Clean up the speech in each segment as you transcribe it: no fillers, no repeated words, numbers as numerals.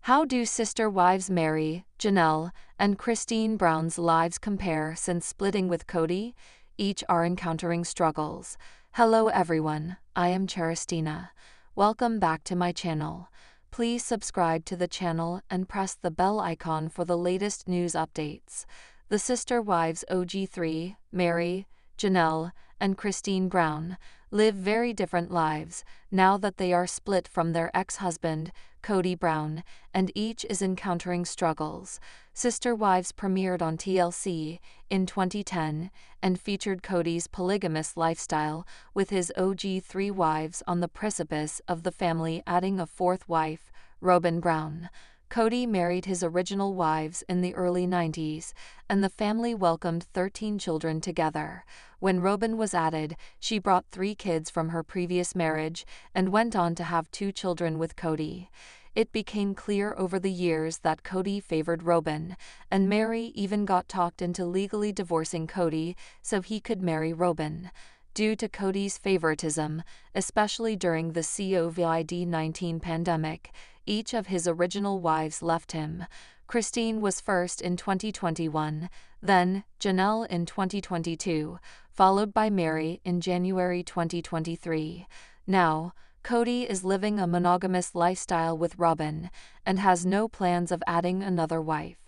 How do sister wives Meri, Janelle, and Kody Brown's lives compare since splitting with Kody? Each are encountering struggles. Hello everyone, I am Charistina. Welcome back to my channel. Please subscribe to the channel and press the bell icon for the latest news updates. The Sister Wives OG3, Meri, Janelle, and Kody Brown, live very different lives now that they are split from their ex-husband, Kody Brown, and each is encountering struggles. Sister Wives premiered on TLC in 2010 and featured Kody's polygamous lifestyle, with his OG3 wives on the precipice of the family adding a fourth wife, Kody Brown. Kody married his original wives in the early 90s, and the family welcomed 13 children together. When Kody was added, she brought 3 kids from her previous marriage and went on to have 2 children with Kody. It became clear over the years that Kody favored Kody, and Meri even got talked into legally divorcing Kody so he could marry Kody. Due to Kody's favoritism, especially during the COVID-19 pandemic, each of his original wives left him. Kody was first in 2021, then Janelle in 2022, followed by Meri in January 2023. Now, Kody is living a monogamous lifestyle with Kody and has no plans of adding another wife.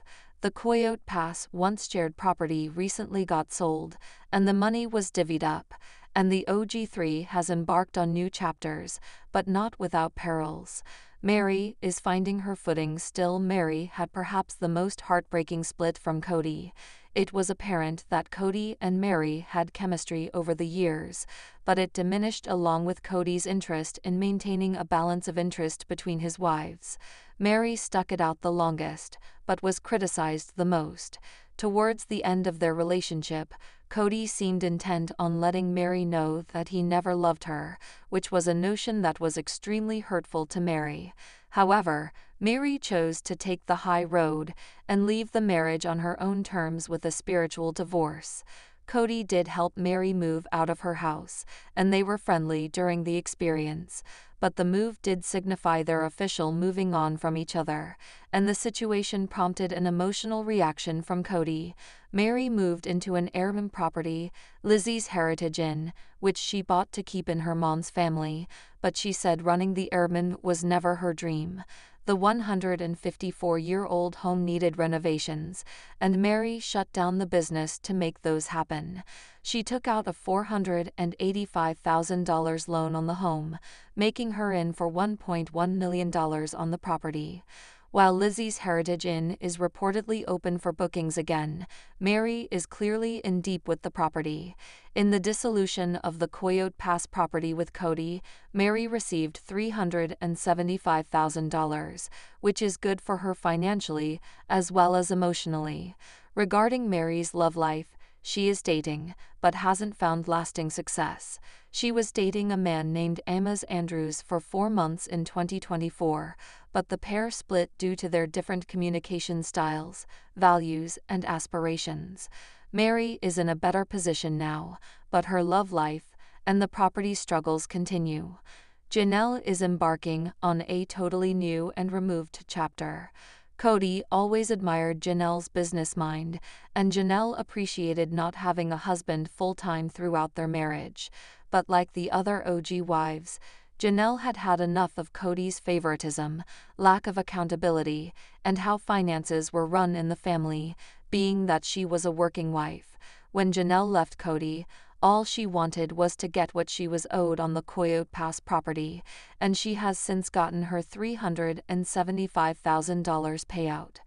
The Coyote Pass once shared property recently got sold, and the money was divvied up, and the OG3 has embarked on new chapters, but not without perils. Meri is finding her footing still. Meri had perhaps the most heartbreaking split from Kody. It was apparent that Kody and Meri had chemistry over the years, but it diminished along with Kody's interest in maintaining a balance of interest between his wives. Meri stuck it out the longest, but was criticized the most. Towards the end of their relationship, Kody seemed intent on letting Meri know that he never loved her, which was a notion that was extremely hurtful to Meri. However, Meri chose to take the high road and leave the marriage on her own terms with a spiritual divorce. Kody did help Meri move out of her house, and they were friendly during the experience, but the move did signify their official moving on from each other, and the situation prompted an emotional reaction from Kody. Meri moved into an heirloom property, Lizzie's Heritage Inn, which she bought to keep in her mom's family, but she said running the heirloom was never her dream. The 154-year-old home needed renovations, and Meri shut down the business to make those happen. She took out a $485,000 loan on the home, making her in for $1.1 million on the property. While Lizzie's Heritage Inn is reportedly open for bookings again, Meri is clearly in deep with the property. In the dissolution of the Coyote Pass property with Kody, Meri received $375,000, which is good for her financially as well as emotionally. Regarding Meri's love life, she is dating, but hasn't found lasting success. She was dating a man named Amos Andrews for 4 months in 2024, but the pair split due to their different communication styles, values, and aspirations. Meri is in a better position now, but her love life and the property struggles continue. Janelle is embarking on a totally new and removed chapter. Kody always admired Janelle's business mind, and Janelle appreciated not having a husband full-time throughout their marriage. But like the other OG wives, Janelle had had enough of Kody's favoritism, lack of accountability, and how finances were run in the family, being that she was a working wife. When Janelle left Kody, all she wanted was to get what she was owed on the Coyote Pass property, and she has since gotten her $375,000 payout.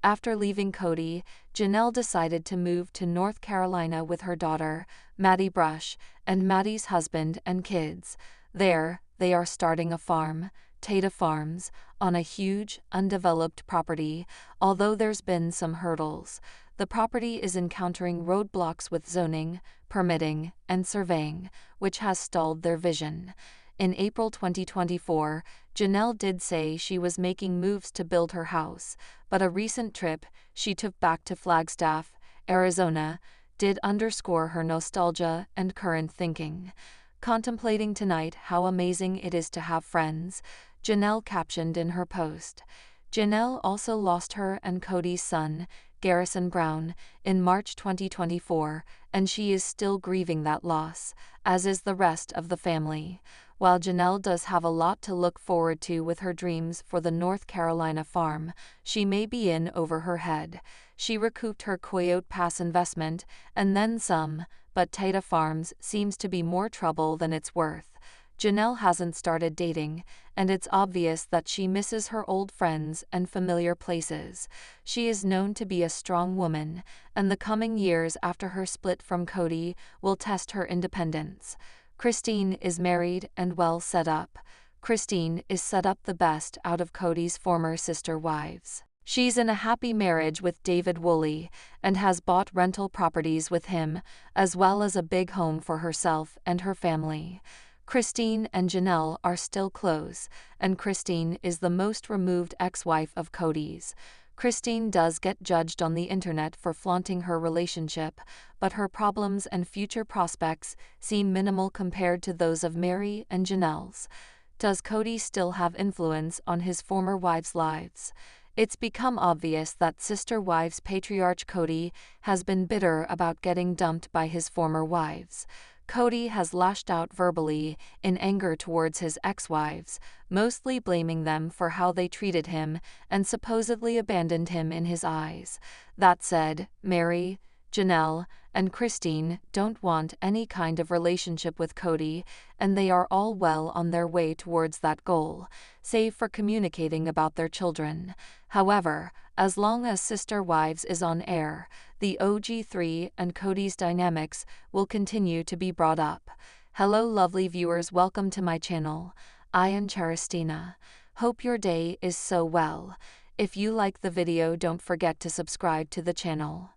After leaving Kody, Janelle decided to move to North Carolina with her daughter, Maddie Brush, and Maddie's husband and kids. There, they are starting a farm, Taeda Farms, on a huge, undeveloped property. Although there's been some hurdles, the property is encountering roadblocks with zoning, permitting, and surveying, which has stalled their vision. In April 2024, Janelle did say she was making moves to build her house, but a recent trip she took back to Flagstaff, Arizona, did underscore her nostalgia and current thinking. Contemplating tonight how amazing it is to have friends, Janelle captioned in her post. Janelle also lost her and Kody's son, Garrison Brown, in March 2024, and she is still grieving that loss, as is the rest of the family. While Janelle does have a lot to look forward to with her dreams for the North Carolina farm, she may be in over her head. She recouped her Coyote Pass investment, and then some, but Taeda Farms seems to be more trouble than it's worth. Janelle hasn't started dating, and it's obvious that she misses her old friends and familiar places. She is known to be a strong woman, and the coming years after her split from Kody will test her independence. Christine is married and well set up. Christine is set up the best out of Kody's former sister wives. She's in a happy marriage with David Woolley and has bought rental properties with him, as well as a big home for herself and her family. Christine and Janelle are still close, and Christine is the most removed ex-wife of Kody's. Christine does get judged on the internet for flaunting her relationship, but her problems and future prospects seem minimal compared to those of Meri and Janelle's. Does Kody still have influence on his former wives' lives? It's become obvious that Sister Wives patriarch Kody has been bitter about getting dumped by his former wives. Kody has lashed out verbally in anger towards his ex-wives, mostly blaming them for how they treated him and supposedly abandoned him in his eyes. That said, Meri, Janelle, and Christine don't want any kind of relationship with Kody, and they are all well on their way towards that goal, save for communicating about their children. However, as long as Sister Wives is on air, the OG3 and Kody's dynamics will continue to be brought up. Hello lovely viewers, welcome to my channel. I am Cheristina. Hope your day is so well. If you like the video, don't forget to subscribe to the channel.